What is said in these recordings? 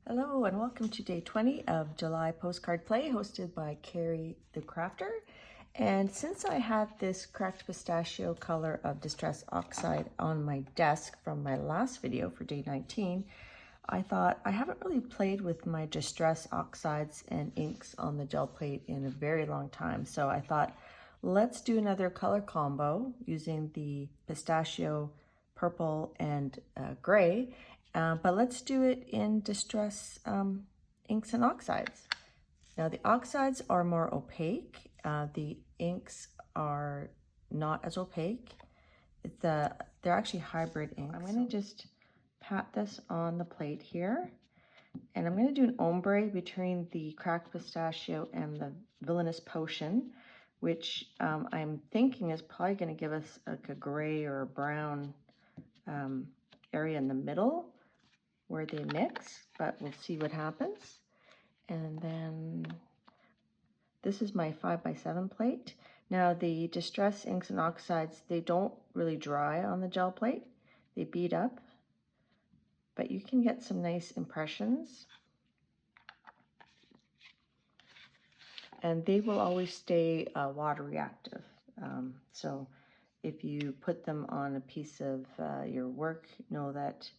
Hello and welcome to day 20 of July Postcard Play hosted by Carrie the Crafter. And since I had this cracked pistachio color of Distress Oxide on my desk from my last video for day 19, I thought I haven't really played with my Distress Oxides and inks on the Gelplate in a very long time. So I thought, let's do another color combo using the pistachio, purple, and gray. But let's do it in Distress inks and oxides. Now the oxides are more opaque. The inks are not as opaque. They're actually hybrid inks. I'm going to just pat this on the plate here. And I'm going to do an ombre between the cracked pistachio and the villainous potion, which I'm thinking is probably going to give us like a gray or a brown area in the middle where they mix, but we'll see what happens. And then this is my 5x7 plate. Now the Distress inks and oxides, they don't really dry on the gel plate. They bead up, but you can get some nice impressions. And they will always stay water reactive. So if you put them on a piece of your work, know that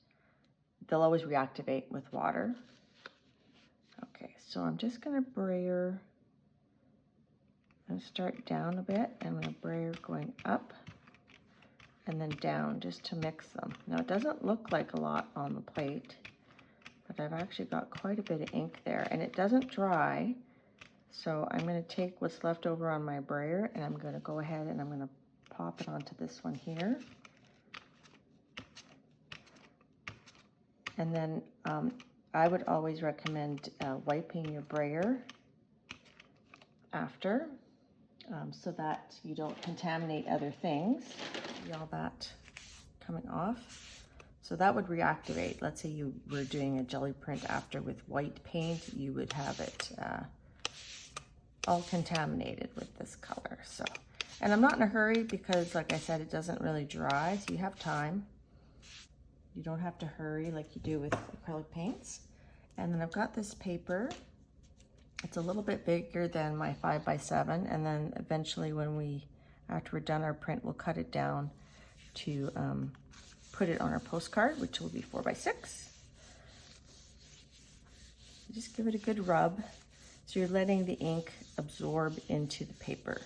they'll always reactivate with water. Okay, so I'm just going to brayer. I'm going to start down a bit, and I'm going to brayer going up and then down just to mix them. Now it doesn't look like a lot on the plate, but I've actually got quite a bit of ink there, and it doesn't dry. So I'm going to take what's left over on my brayer, and I'm going to go ahead and I'm going to pop it onto this one here. And then I would always recommend wiping your brayer after so that you don't contaminate other things. See all that coming off. So that would reactivate. Let's say you were doing a jelly print after with white paint, you would have it all contaminated with this color. So, and I'm not in a hurry because, like I said, it doesn't really dry, so you have time. You don't have to hurry like you do with acrylic paints. And then I've got this paper. It's a little bit bigger than my 5x7, and then eventually after we're done our print, we'll cut it down to put it on our postcard, which will be 4x6. Just give it a good rub. So you're letting the ink absorb into the paper.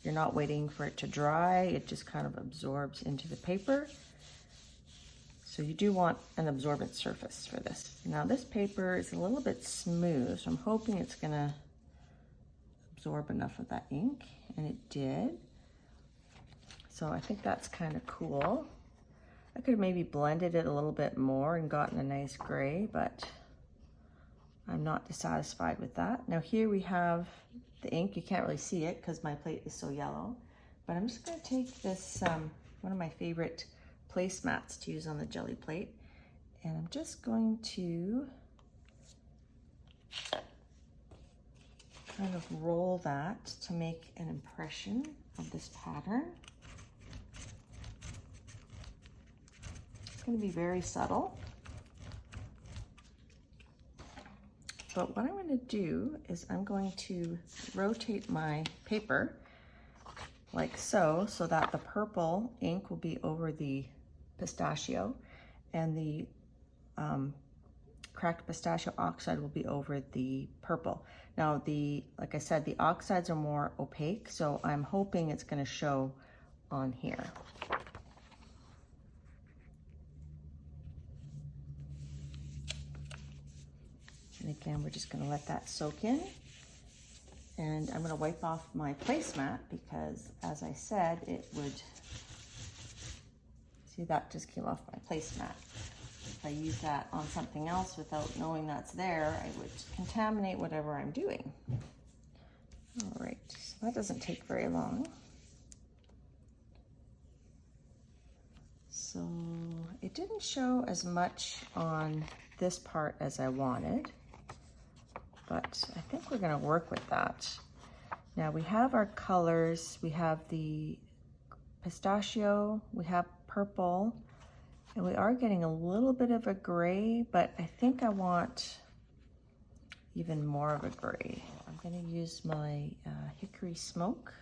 You're not waiting for it to dry. It just kind of absorbs into the paper. So you do want an absorbent surface for this. Now this paper is a little bit smooth, so I'm hoping it's gonna absorb enough of that ink, and it did. So I think that's kind of cool. I could have maybe blended it a little bit more and gotten a nice gray, but I'm not dissatisfied with that. Now here we have the ink. You can't really see it because my plate is so yellow, but I'm just gonna take this, one of my favorite placemats to use on the jelly plate, and I'm just going to kind of roll that to make an impression of this pattern. It's going to be very subtle, but what I'm going to do is I'm going to rotate my paper like so, so that the purple ink will be over the pistachio and the cracked pistachio oxide will be over the purple. Now like I said, the oxides are more opaque, so I'm hoping it's going to show on here. And again, we're just going to let that soak in. And I'm going to wipe off my placemat because, as I said, it would, see, that just came off my placemat. If I use that on something else without knowing that's there, I would contaminate whatever I'm doing. All right, so that doesn't take very long. So it didn't show as much on this part as I wanted, but I think we're going to work with that. Now we have our colors. We have the pistachio, we have purple, and we are getting a little bit of a gray, but I think I want even more of a gray. I'm going to use my hickory smoke.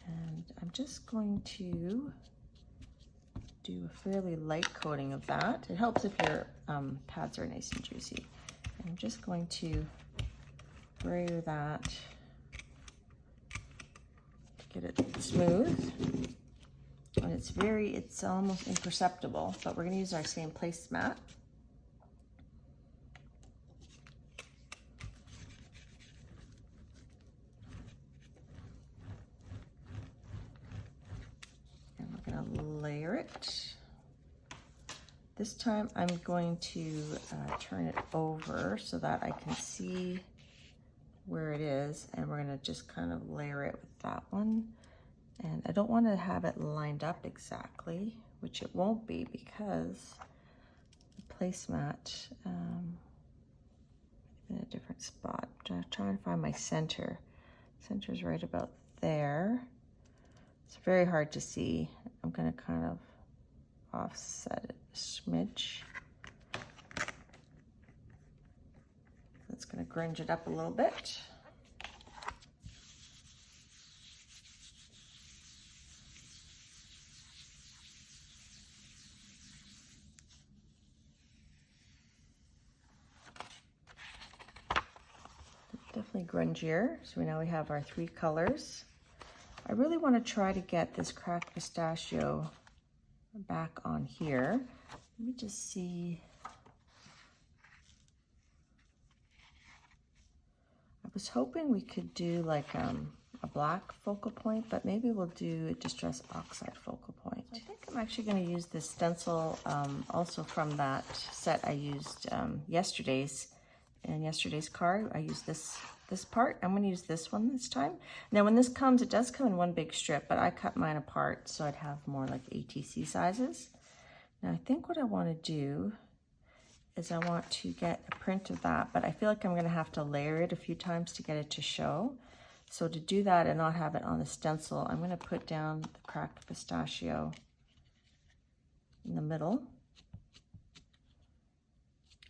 And I'm just going to do a fairly light coating of that. It helps if your pads are nice and juicy. I'm just going to brayer that to get it smooth. And it's almost imperceptible, but we're going to use our same placemat. And we're going to layer it. This time I'm going to turn it over so that I can see where it is, and we're going to just kind of layer it with that one. And I don't want to have it lined up exactly, which it won't be because the placemat in a different spot. I'm trying to find my center. Center's right about there. It's very hard to see. I'm going to kind of offset it a smidge. That's going to grunge it up a little bit. Definitely grungier. So now we have our 3 colors. I really want to try to get this cracked pistachio back on here. Let me just see. I was hoping we could do like a black focal point, but maybe we'll do a distress oxide focal point. I think I'm actually going to use this stencil also from that set I used in yesterday's card. I used this part. I'm going to use this one this time. Now when this comes, it does come in one big strip, but I cut mine apart so I'd have more like ATC sizes. Now I think what I want to do is I want to get a print of that, but I feel like I'm going to have to layer it a few times to get it to show. So to do that and not have it on the stencil, I'm going to put down the cracked pistachio in the middle.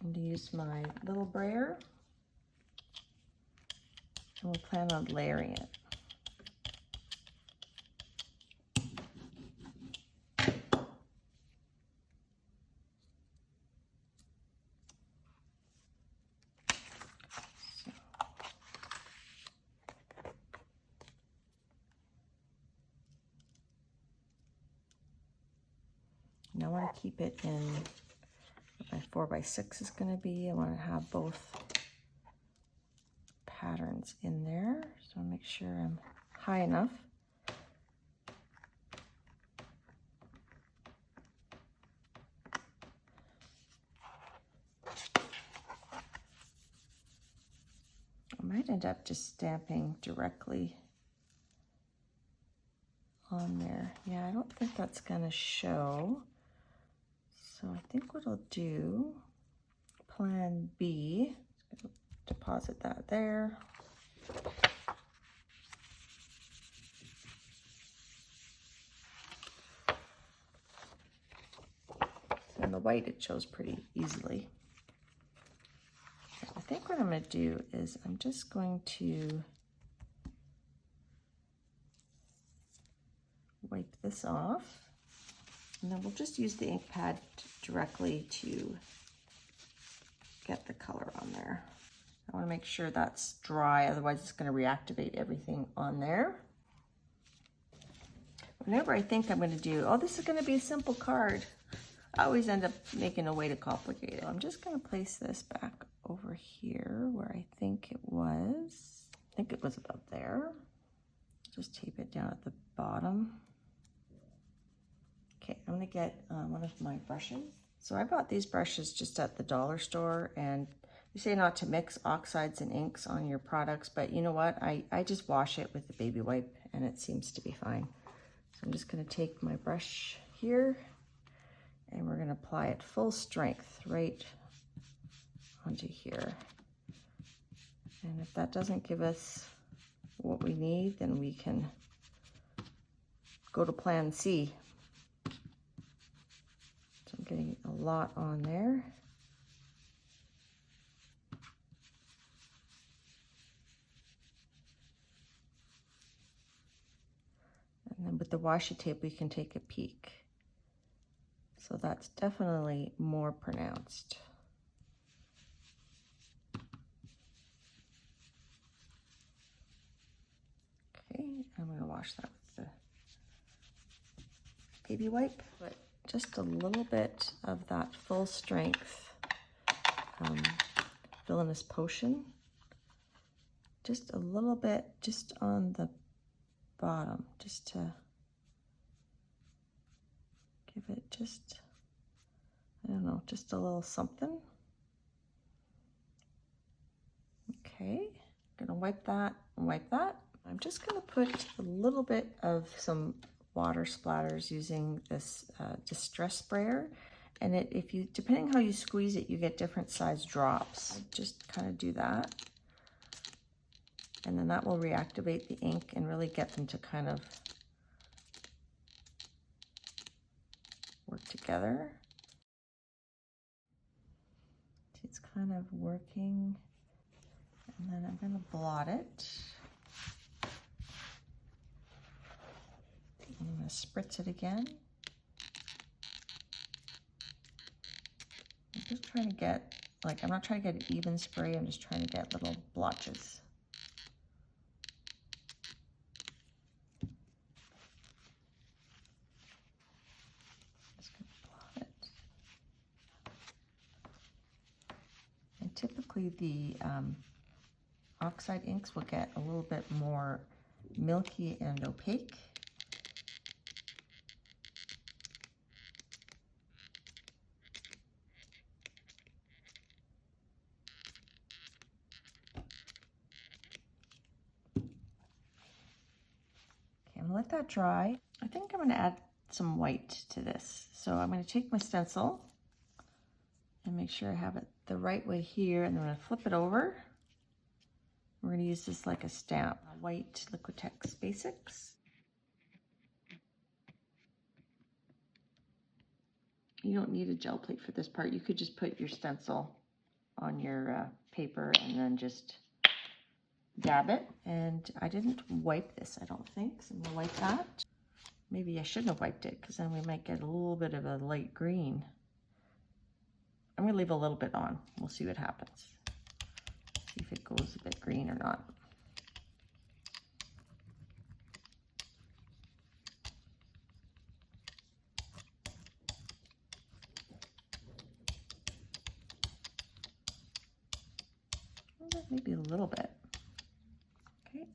I'm going to use my little brayer, and we'll plan on layering it. And I want to keep it in what my 4x6 is going to be. I want to have both patterns in there. So I'll make sure I'm high enough. I might end up just stamping directly on there. Yeah, I don't think that's going to show. So I think what I'll do, plan B, deposit that there. And the white, it shows pretty easily. I think what I'm going to do is I'm just going to wipe this off. And then we'll just use the ink pad directly to get the color on there. I want to make sure that's dry, otherwise it's going to reactivate everything on there. Whenever I think I'm going to do, oh, this is going to be a simple card, I always end up making a way to complicate it. I'm just going to place this back over here where I think it was. I think it was about there. Just tape it down at the bottom. Okay, I'm going to get one of my brushes. So I bought these brushes just at the dollar store, and they say not to mix oxides and inks on your products, but you know what? I just wash it with the baby wipe and it seems to be fine. So I'm just going to take my brush here and we're going to apply it full strength right onto here. And if that doesn't give us what we need, then we can go to plan C. So I'm getting a lot on there. with the washi tape, we can take a peek. So that's definitely more pronounced. Okay, I'm going to wash that with the baby wipe. But just a little bit of that full strength villainous potion. Just a little bit, just on the bottom, just to give it just, I don't know, just a little something. Okay, gonna wipe that and wipe that. I'm just gonna put a little bit of some water splatters using this distress sprayer. And if you, depending how you squeeze it, you get different size drops. Just kind of do that. And then that will reactivate the ink and really get them to kind of work together. It's kind of working. And then I'm going to blot it. I'm going to spritz it again. I'm just trying to get, like, I'm not trying to get an even spray, I'm just trying to get little blotches. Just going to blot it. And typically the oxide inks will get a little bit more milky and opaque. Let that dry. I think I'm going to add some white to this. So I'm going to take my stencil and make sure I have it the right way here, and then I'm going to flip it over. We're going to use this like a stamp. White Liquitex Basics. You don't need a gel plate for this part. You could just put your stencil on your paper and then just dab it. And I didn't wipe this, I don't think, so I'm gonna wipe that. Maybe I shouldn't have wiped it, because then we might get a little bit of a light green. I'm gonna leave a little bit on. We'll see what happens. See if it goes a bit green or not. Maybe a little bit. Okay.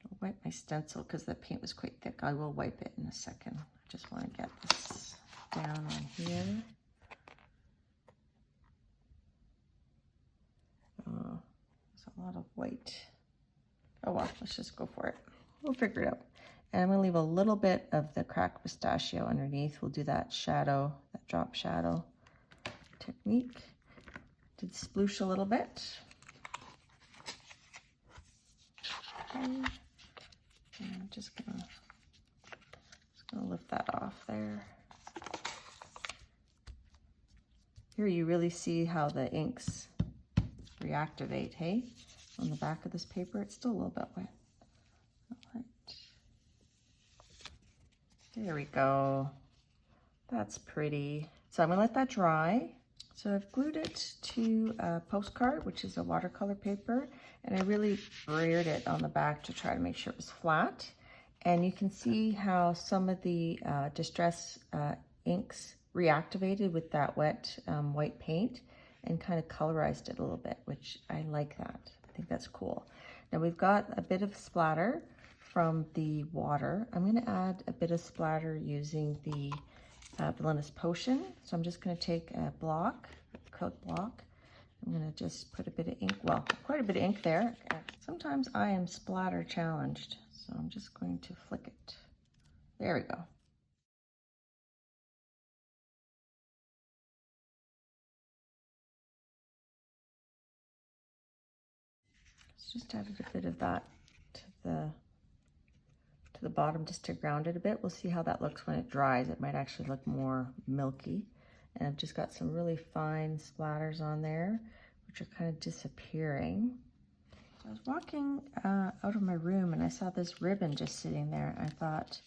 I'll wipe my stencil because the paint was quite thick. I will wipe it in a second. I just want to get this down on here. Oh, there's a lot of white. Oh well, let's just go for it. We'll figure it out. And I'm going to leave a little bit of the cracked pistachio underneath. We'll do that shadow, that drop shadow technique. Did sploosh a little bit. Okay. And I'm just going to lift that off there. Here you really see how the inks reactivate, hey? On the back of this paper, it's still a little bit wet. There we go. That's pretty. So I'm gonna let that dry. So I've glued it to a Postcard, which is a watercolor paper, and I really brayered it on the back to try to make sure it was flat. And you can see how some of the distress inks reactivated with that wet white paint and kind of colorized it a little bit, which I like that. I think that's cool. Now we've got a bit of splatter from the water. I'm going to add a bit of splatter using the villainous potion. So I'm just going to take a block, a acrylic block. I'm going to just put a bit of ink, well, quite a bit of ink there. Sometimes I am splatter challenged, so I'm just going to flick it. There we go. Just added a bit of that to the bottom just to ground it a bit. We'll see how that looks when it dries. It might actually look more milky. And I've just got some really fine splatters on there, which are kind of disappearing. So I was walking out of my room and I saw this ribbon just sitting there. I thought,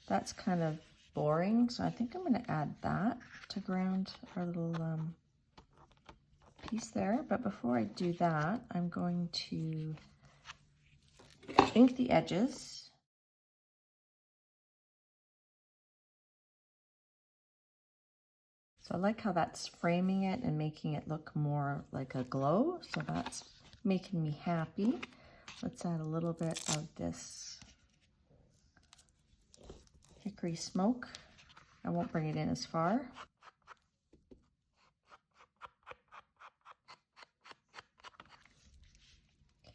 that's kind of boring, so I think I'm going to add that to ground our little piece there. But before I do that, I'm going to ink the edges. So I like how that's framing it and making it look more like a glow, so that's making me happy. Let's add a little bit of this hickory smoke. I won't bring it in as far.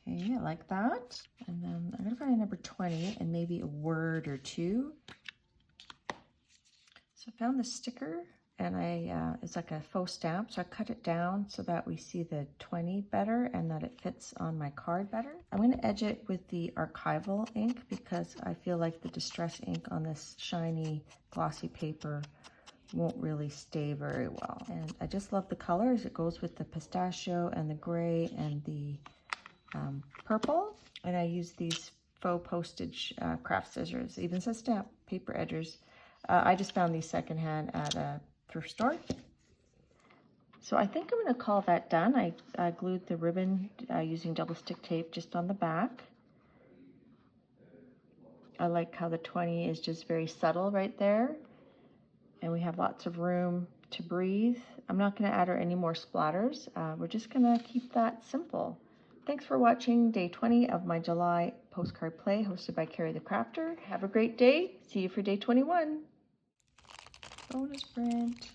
Okay, I like that. And then I'm gonna find a number 20 and maybe a word or two. So I found this sticker and it's like a faux stamp, so I cut it down so that we see the 20 better and that it fits on my card better. I'm going to edge it with the archival ink because I feel like the distress ink on this shiny glossy paper won't really stay very well. And I just love the colors. It goes with the pistachio and the gray and the purple. And I use these faux postage craft scissors. It even says stamp paper edgers. I just found these secondhand at a thrift store. So I think I'm going to call that done. I glued the ribbon using double stick tape just on the back. I like how the 20 is just very subtle right there. And we have lots of room to breathe. I'm not going to add any more splatters. We're just going to keep that simple. Thanks for watching day 20 of my July postcard play hosted by Carrie the Crafter. Have a great day. See you for day 21. Bonus print.